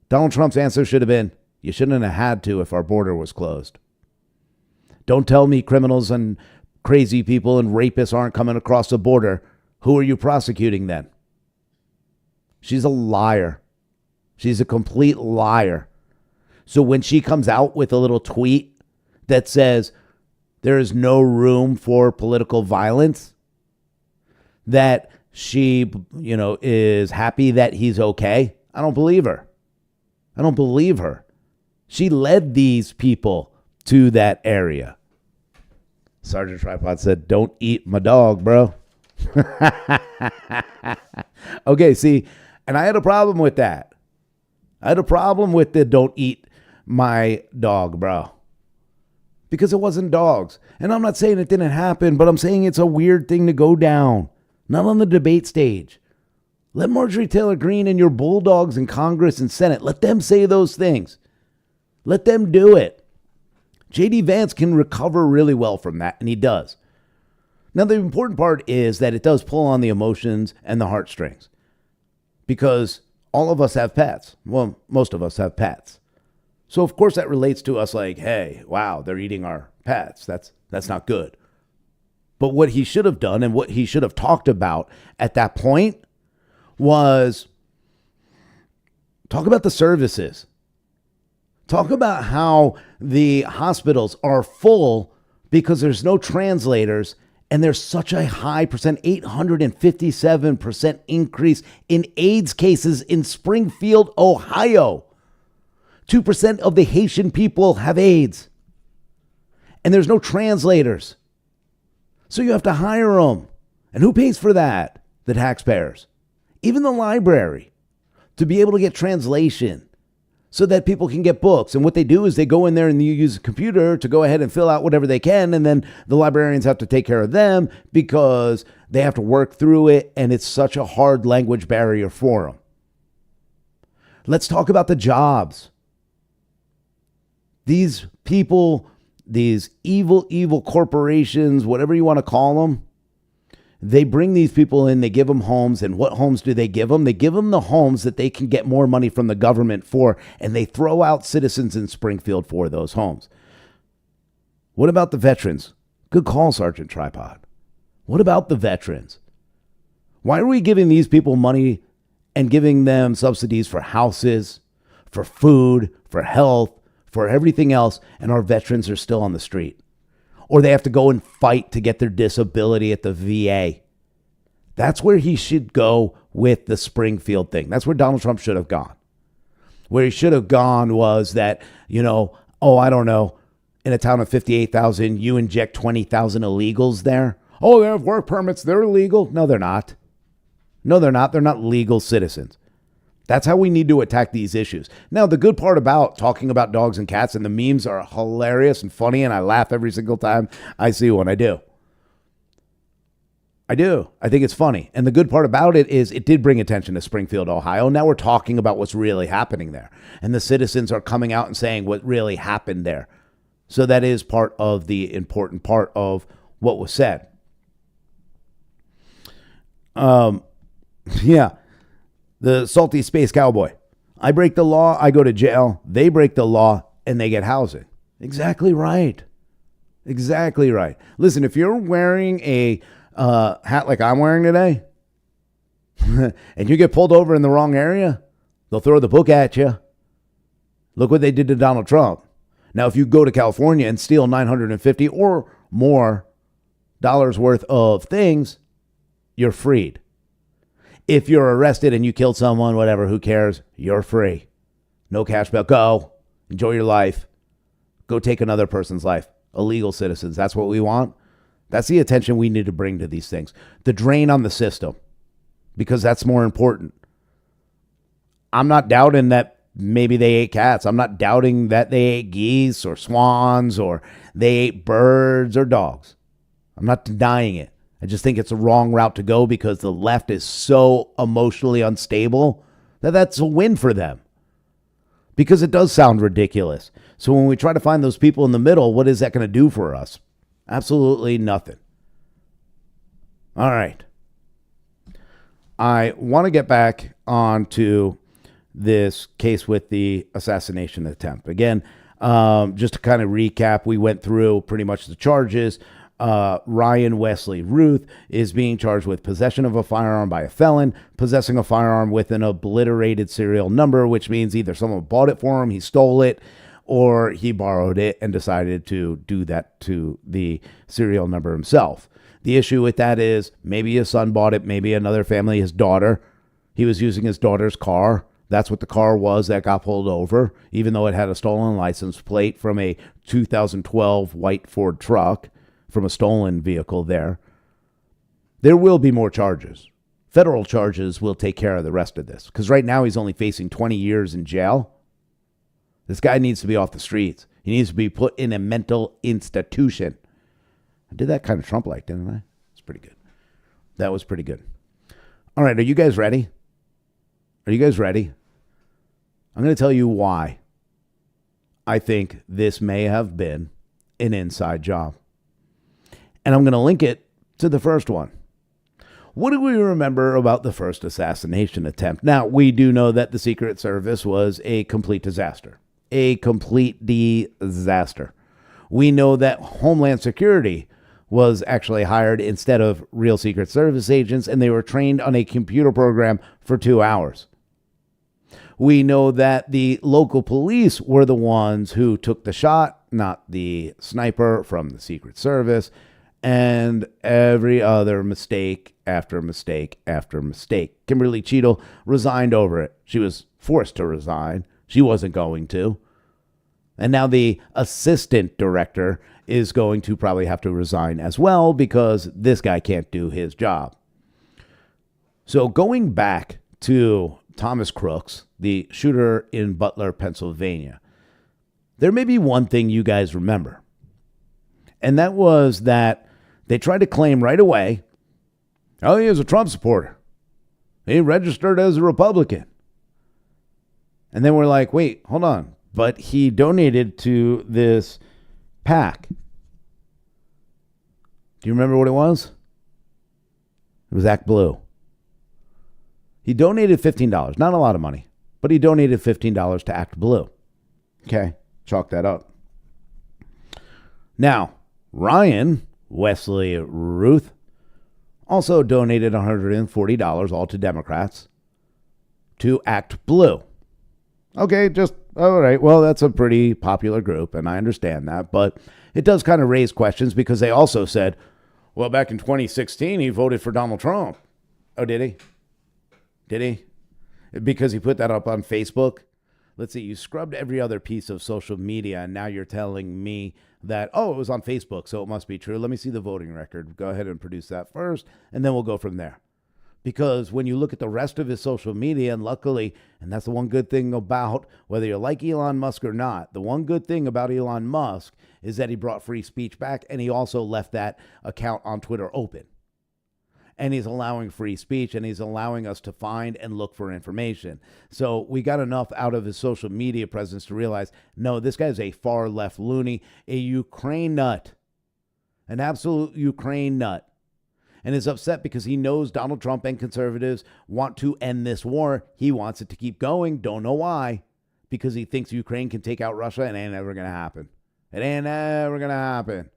Donald Trump's answer should have been, you shouldn't have had to if our border was closed. Don't tell me criminals and crazy people and rapists aren't coming across the border. Who are you prosecuting then? She's a liar. She's a complete liar. So when she comes out with a little tweet that says there is no room for political violence, that she, is happy that he's okay, I don't believe her. I don't believe her. She led these people to that area. Sergeant Tripod said, don't eat my dog, bro. Okay, see, and I had a problem with that. I had a problem with the don't eat my dog, bro. Because it wasn't dogs. And I'm not saying it didn't happen, but I'm saying it's a weird thing to go down. Not on the debate stage. Let Marjorie Taylor Greene and your bulldogs in Congress and Senate, let them say those things. Let them do it. J.D. Vance can recover really well from that, and he does. Now, the important part is that it does pull on the emotions and the heartstrings. Because all of us have pets. Well, most of us have pets. So, of course, that relates to us like, hey, wow, they're eating our pets. That's not good. But what he should have done and what he should have talked about at that point was talk about the services. Talk about how the hospitals are full because there's no translators and there's such a high percent, 857% increase in AIDS cases in Springfield, Ohio. 2% of the Haitian people have AIDS. And there's no translators. So you have to hire them. And who pays for that? The taxpayers. Even the library. To be able to get translation. So that people can get books. And what they do is they go in there and you use a computer to go ahead and fill out whatever they can. And then the librarians have to take care of them because they have to work through it. And it's such a hard language barrier for them. Let's talk about the jobs. These people, these evil corporations, whatever you want to call them, they bring these people in, they give them homes, and what homes do they give them? They give them the homes that they can get more money from the government for, and they throw out citizens in Springfield for those homes. What about the veterans? Good call, Sergeant Tripod. What about the veterans? Why are we giving these people money and giving them subsidies for houses, for food, for health, for everything else, and our veterans are still on the street? Or they have to go and fight to get their disability at the VA. That's where he should go with the Springfield thing. That's where Donald Trump should have gone. Where he should have gone was that, I don't know, in a town of 58,000, you inject 20,000 illegals there. Oh, they have work permits. They're illegal. No, they're not. No, they're not. They're not legal citizens. That's how we need to attack these issues. Now, the good part about talking about dogs and cats, and the memes are hilarious and funny, and I laugh every single time I see one. I do. I think it's funny. And the good part about it is it did bring attention to Springfield, Ohio. Now we're talking about what's really happening there. And the citizens are coming out and saying what really happened there. So that is part of the important part of what was said. Yeah. The salty space cowboy. I break the law, I go to jail. They break the law, and they get housing. Exactly right. Exactly right. Listen, if you're wearing a hat like I'm wearing today, and you get pulled over in the wrong area, they'll throw the book at you. Look what they did to Donald Trump. Now, if you go to California and steal $950 or more worth of things, you're freed. If you're arrested and you killed someone, whatever, who cares? You're free. No cash bail. Go. Enjoy your life. Go take another person's life. Illegal citizens. That's what we want. That's the attention we need to bring to these things. The drain on the system. Because that's more important. I'm not doubting that maybe they ate cats. I'm not doubting that they ate geese or swans or they ate birds or dogs. I'm not denying it. I just think it's a wrong route to go because the left is so emotionally unstable that that's a win for them. Because it does sound ridiculous. So when we try to find those people in the middle, what is that going to do for us? Absolutely nothing. All right. I want to get back onto this case with the assassination attempt. Again, just to kind of recap, we went through pretty much the charges. Ryan Wesley Ruth is being charged with possession of a firearm by a felon, possessing a firearm with an obliterated serial number, which means either someone bought it for him, he stole it, or he borrowed it and decided to do that to the serial number himself. The issue with that is maybe his son bought it, maybe another family, his daughter. He was using his daughter's car. That's what the car was that got pulled over, even though it had a stolen license plate from a 2012 white Ford truck. From a stolen vehicle there. There will be more charges. Federal charges will take care of the rest of this. Because right now he's only facing 20 years in jail. This guy needs to be off the streets. He needs to be put in a mental institution. I did that kind of Trump-like, didn't I? It's pretty good. That was pretty good. All right, are you guys ready? Are you guys ready? I'm going to tell you why I think this may have been an inside job. And I'm going to link it to the first one. What do we remember about the first assassination attempt? Now, we do know that the Secret Service was a complete disaster. A complete disaster. We know that Homeland Security was actually hired instead of real Secret Service agents, and they were trained on a computer program for 2 hours. We know that the local police were the ones who took the shot, not the sniper from the Secret Service. And every other mistake after mistake after mistake. Kimberly Cheadle resigned over it. She was forced to resign. She wasn't going to. And now the assistant director is going to probably have to resign as well because this guy can't do his job. So going back to Thomas Crooks, the shooter in Butler, Pennsylvania, there may be one thing you guys remember. And that was that they tried to claim right away, oh, he was a Trump supporter. He registered as a Republican. And then we're like, wait, hold on. But he donated to this PAC. Do you remember what it was? It was Act Blue. He donated $15. Not a lot of money, but he donated $15 to Act Blue. Okay, chalk that up. Now, Ryan Wesley Ruth also donated $140 all to Democrats to Act Blue. Okay, just, all right, well, that's a pretty popular group, and I understand that, but it does kind of raise questions because they also said, well, back in 2016, he voted for Donald Trump. Oh, did he? Did he? Because he put that up on Facebook? Let's see, you scrubbed every other piece of social media, and now you're telling me that, oh, it was on Facebook, so it must be true. Let me see the voting record. Go ahead and produce that first, and then we'll go from there. Because when you look at the rest of his social media, and luckily, and that's the one good thing about whether you like Elon Musk or not, the one good thing about Elon Musk is that he brought free speech back, and he also left that account on Twitter open. And he's allowing free speech, and he's allowing us to find and look for information. So we got enough out of his social media presence to realize, no, this guy's a far left loony, a Ukraine nut, an absolute Ukraine nut. And is upset because he knows Donald Trump and conservatives want to end this war. He wants it to keep going. Don't know why. Because he thinks Ukraine can take out Russia, and it ain't ever going to happen. It ain't ever going to happen.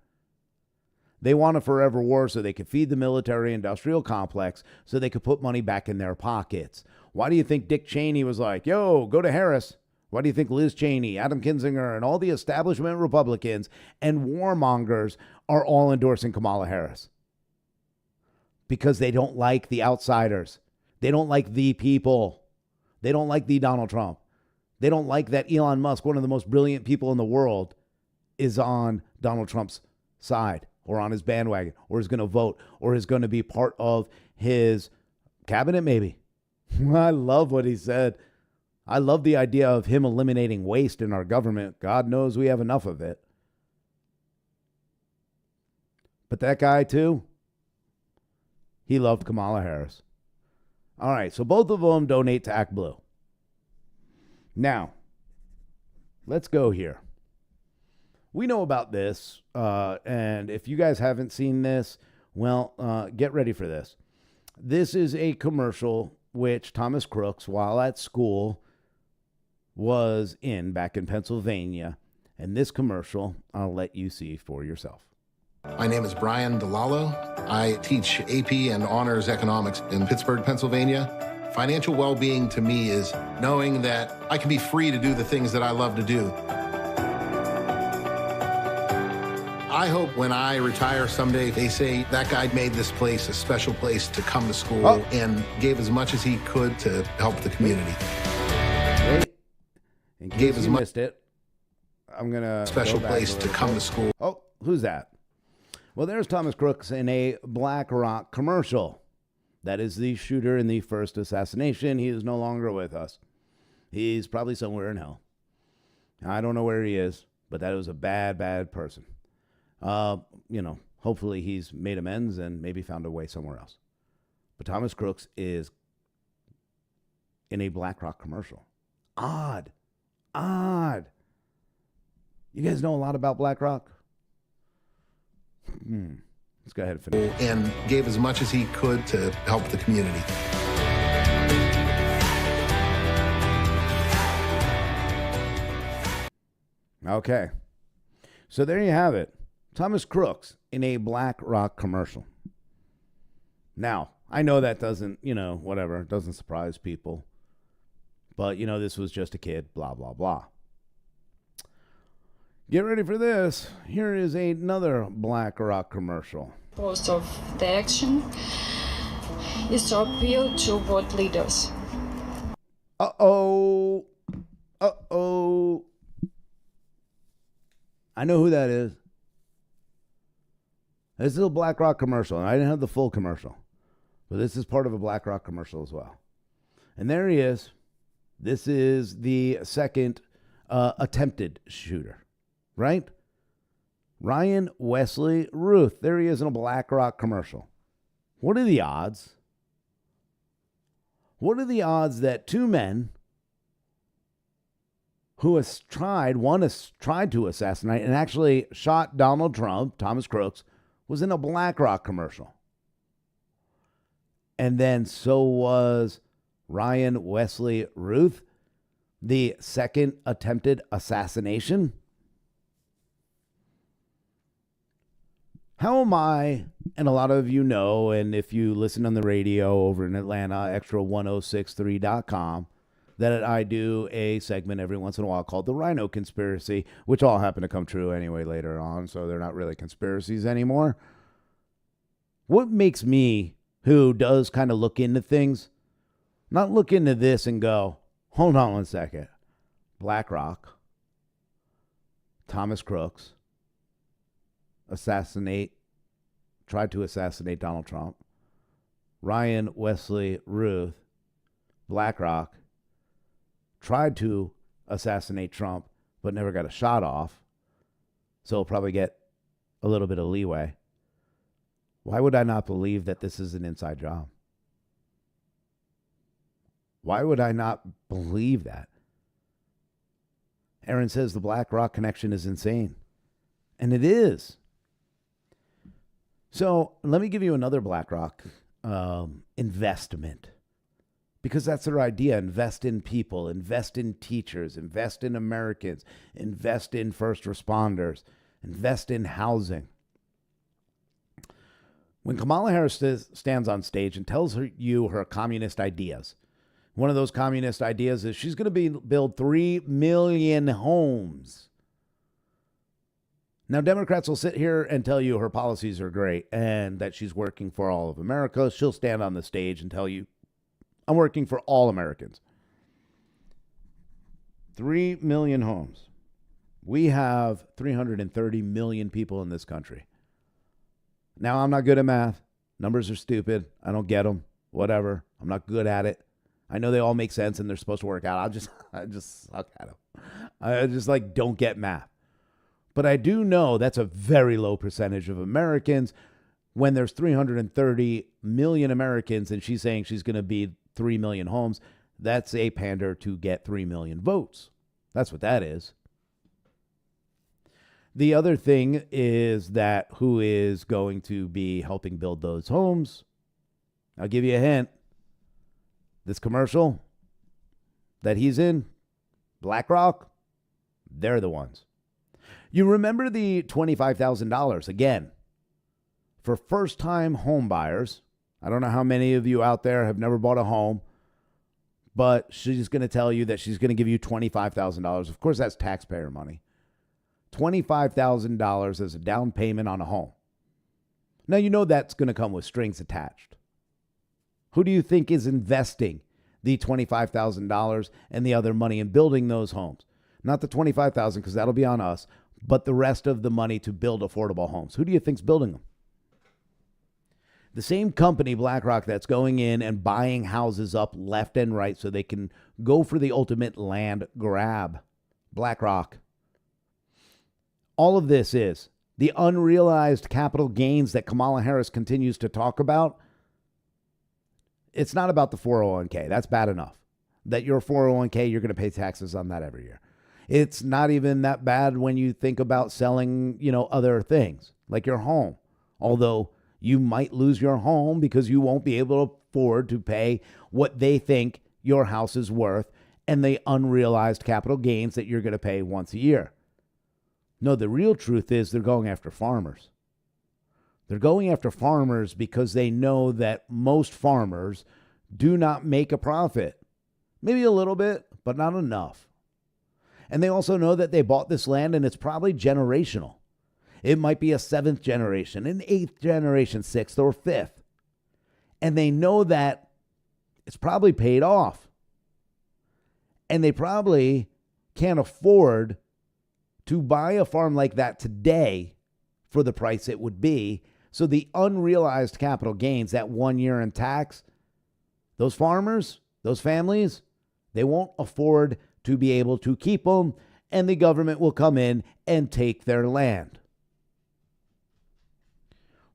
They want a forever war so they could feed the military-industrial complex so they could put money back in their pockets. Why do you think Dick Cheney was like, yo, go to Harris? Why do you think Liz Cheney, Adam Kinzinger, and all the establishment Republicans and warmongers are all endorsing Kamala Harris? Because they don't like the outsiders. They don't like the people. They don't like the Donald Trump. They don't like that Elon Musk, one of the most brilliant people in the world, is on Donald Trump's side or on his bandwagon or is going to vote or is going to be part of his cabinet maybe. I love what he said. I love the idea of him eliminating waste in our government. God knows we have enough of it. But that guy too, he loved Kamala Harris. All right, so both of them donate to Act Blue. Now, let's go here. We know about this, and if you guys haven't seen this, well, get ready for this. This is a commercial which Thomas Crooks, while at school, was in back in Pennsylvania. And this commercial, I'll let you see for yourself. My name is Brian DeLallo. I teach AP and Honors Economics in Pittsburgh, Pennsylvania. Financial well-being to me is knowing that I can be free to do the things that I love to do. I hope when I retire someday, they say that guy made this place a special place to come to school and gave as much as he could to help the community. Wait. In case you missed it, I'm going to special place to come to school. Oh, who's that? Well, there's Thomas Crooks in a BlackRock commercial. That is the shooter in the first assassination. He is no longer with us. He's probably somewhere in hell. I don't know where he is, but that was a bad, bad person. Hopefully he's made amends and maybe found a way somewhere else. But Thomas Crooks is in a BlackRock commercial. Odd. You guys know a lot about BlackRock? Let's go ahead and finish. And gave as much as he could to help the community. Okay. So there you have it. Thomas Crooks in a BlackRock commercial. Now, I know that doesn't, doesn't surprise people. But, this was just a kid, blah, blah, blah. Get ready for this. Here is another BlackRock commercial. Most of the action is to appeal to world leaders. Uh-oh. I know who that is. This is a BlackRock commercial, and I didn't have the full commercial. But this is part of a BlackRock commercial as well. And there he is. This is the second attempted shooter, right? Ryan Wesley Ruth. There he is in a BlackRock commercial. What are the odds? What are the odds that two men who has tried, one has tried to assassinate and actually shot Donald Trump, Thomas Crooks, was in a BlackRock commercial? And then so was Ryan Wesley Ruth, the second attempted assassination. How am I, and a lot of you know, and if you listen on the radio over in Atlanta, extra1063.com, that I do a segment every once in a while called the Rhino Conspiracy, which all happen to come true anyway later on, so they're not really conspiracies anymore. What makes me, who does kind of look into things, not look into this and go, hold on one second. BlackRock, Thomas Crooks, tried to assassinate Donald Trump. Ryan Wesley Ruth, BlackRock, tried to assassinate Trump, but never got a shot off. So he'll probably get a little bit of leeway. Why would I not believe that this is an inside job? Why would I not believe that? Aaron says the BlackRock connection is insane. And it is. So let me give you another BlackRock investment. Because that's their idea. Invest in people, invest in teachers, invest in Americans, invest in first responders, invest in housing. When Kamala Harris stands on stage and tells you her communist ideas, one of those communist ideas is she's going to build 3 million homes. Now, Democrats will sit here and tell you her policies are great and that she's working for all of America. She'll stand on the stage and tell you, I'm working for all Americans. 3 million homes. We have 330 million people in this country. Now, I'm not good at math. Numbers are stupid. I don't get them. Whatever. I'm not good at it. I know they all make sense and they're supposed to work out. I just suck at them. I just don't get math. But I do know that's a very low percentage of Americans. When there's 330 million Americans and she's saying she's going to be 3 million homes, that's a pander to get 3 million votes. That's what that is. The other thing is that who is going to be helping build those homes? I'll give you a hint. This commercial that he's in, BlackRock, they're the ones. You remember the $25,000, again, for first-time home buyers. I don't know how many of you out there have never bought a home, but she's going to tell you that she's going to give you $25,000. Of course, that's taxpayer money. $25,000 as a down payment on a home. Now, you know that's going to come with strings attached. Who do you think is investing the $25,000 and the other money in building those homes? Not the $25,000, because that'll be on us, but the rest of the money to build affordable homes. Who do you think's building them? The same company, BlackRock, that's going in and buying houses up left and right so they can go for the ultimate land grab. BlackRock. All of this is the unrealized capital gains that Kamala Harris continues to talk about. It's not about the 401k. That's bad enough. That your 401k, you're going to pay taxes on that every year. It's not even that bad when you think about selling, other things like your home. Although you might lose your home because you won't be able to afford to pay what they think your house is worth and the unrealized capital gains that you're going to pay once a year. No, the real truth is they're going after farmers. They're going after farmers because they know that most farmers do not make a profit. Maybe a little bit, but not enough. And they also know that they bought this land and it's probably generational. It might be a 7th generation, an 8th generation, 6th or 5th. And they know that it's probably paid off. And they probably can't afford to buy a farm like that today for the price it would be. So the unrealized capital gains, that 1 year in tax, those farmers, those families, they won't afford to be able to keep them, and the government will come in and take their land.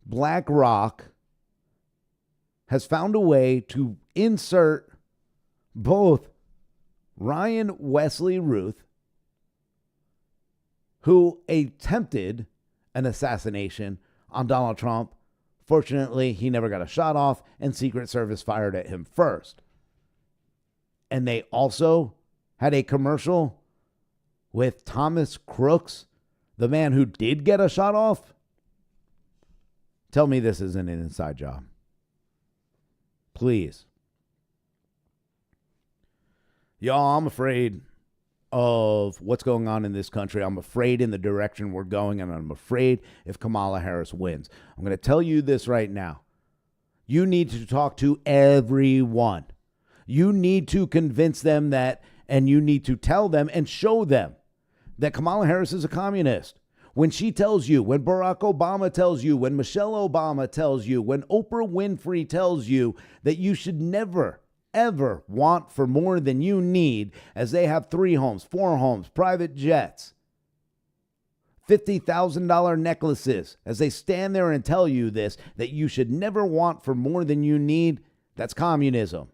BlackRock has found a way to insert both Ryan Wesley Ruth, who attempted an assassination on Donald Trump. Fortunately, he never got a shot off, and Secret Service fired at him first. And they also had a commercial with Thomas Crooks, the man who did get a shot off. Tell me this isn't an inside job. Please. Y'all, I'm afraid of what's going on in this country. I'm afraid in the direction we're going, and I'm afraid if Kamala Harris wins. I'm going to tell you this right now. You need to talk to everyone. You need to convince them that, and you need to tell them and show them that Kamala Harris is a communist. When she tells you, when Barack Obama tells you, when Michelle Obama tells you, when Oprah Winfrey tells you that you should never, ever want for more than you need, as they have 3 homes, 4 homes, private jets, $50,000 necklaces, as they stand there and tell you this, that you should never want for more than you need, that's communism.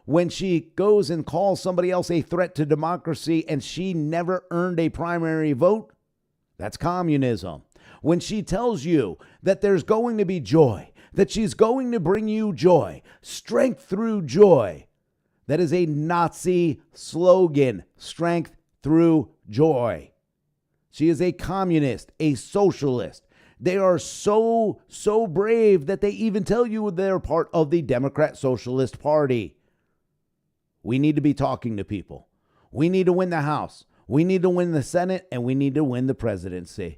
When she goes and calls somebody else a threat to democracy and she never earned a primary vote, that's communism. When she tells you that there's going to be joy, that she's going to bring you joy, strength through joy, that is a Nazi slogan, strength through joy. She is a communist, a socialist. They are so brave that they even tell you they're part of the Democrat Socialist Party. We need to be talking to people. We need to win the House. We need to win the Senate, and we need to win the presidency.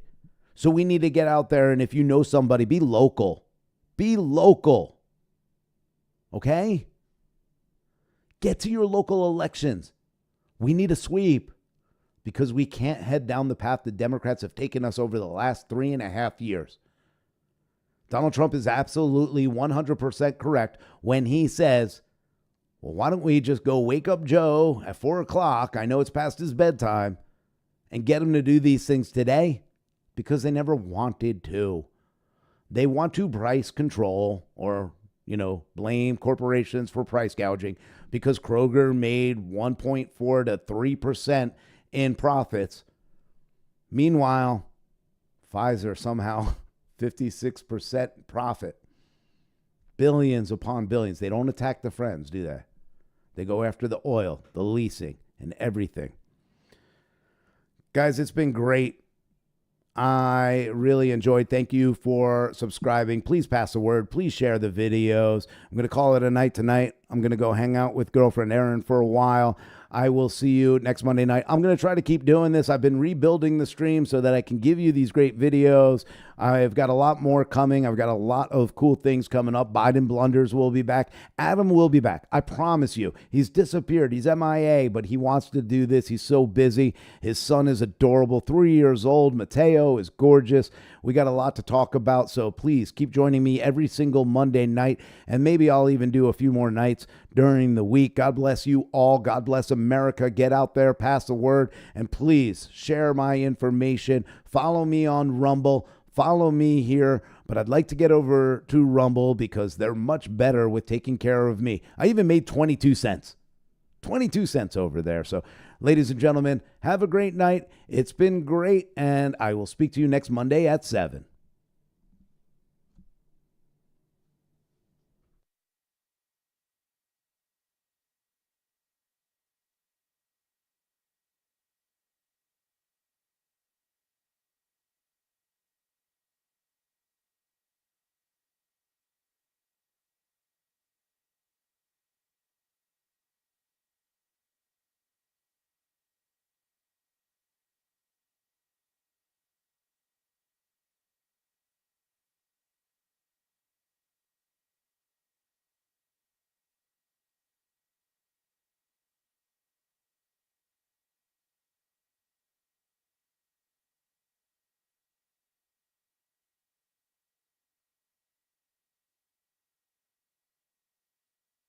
So we need to get out there, and if you know somebody, be local. Be local. Okay? Get to your local elections. We need a sweep because we can't head down the path the Democrats have taken us over the last 3.5 years. Donald Trump is absolutely 100% correct when he says, well, why don't we just go wake up Joe at 4 o'clock? I know it's past his bedtime, and get him to do these things today, because they never wanted to. They want to price control or, blame corporations for price gouging because Kroger made 1.4 to 3% in profits. Meanwhile, Pfizer somehow 56% profit. Billions upon billions. They don't attack the friends, do they? They go after the oil, the leasing, and everything. Guys, it's been great. I really enjoyed. Thank you for subscribing. Please pass the word. Please share the videos. I'm going to call it a night tonight. I'm going to go hang out with girlfriend Erin for a while. I will see you next Monday night. I'm going to try to keep doing this. I've been rebuilding the stream so that I can give you these great videos. I've got a lot more coming. I've got a lot of cool things coming up. Biden Blunders will be back. Adam will be back. I promise you. He's disappeared. He's MIA, but he wants to do this. He's so busy. His son is adorable, 3 years old. Mateo is gorgeous. We got a lot to talk about, so please keep joining me every single Monday night, and maybe I'll even do a few more nights during the week. God bless you all. God bless America. Get out there, pass the word, and please share my information. Follow me on Rumble. Follow me here, but I'd like to get over to Rumble because they're much better with taking care of me. I even made 22 cents. 22 cents over there. So, ladies and gentlemen, have a great night. It's been great, and I will speak to you next Monday at 7.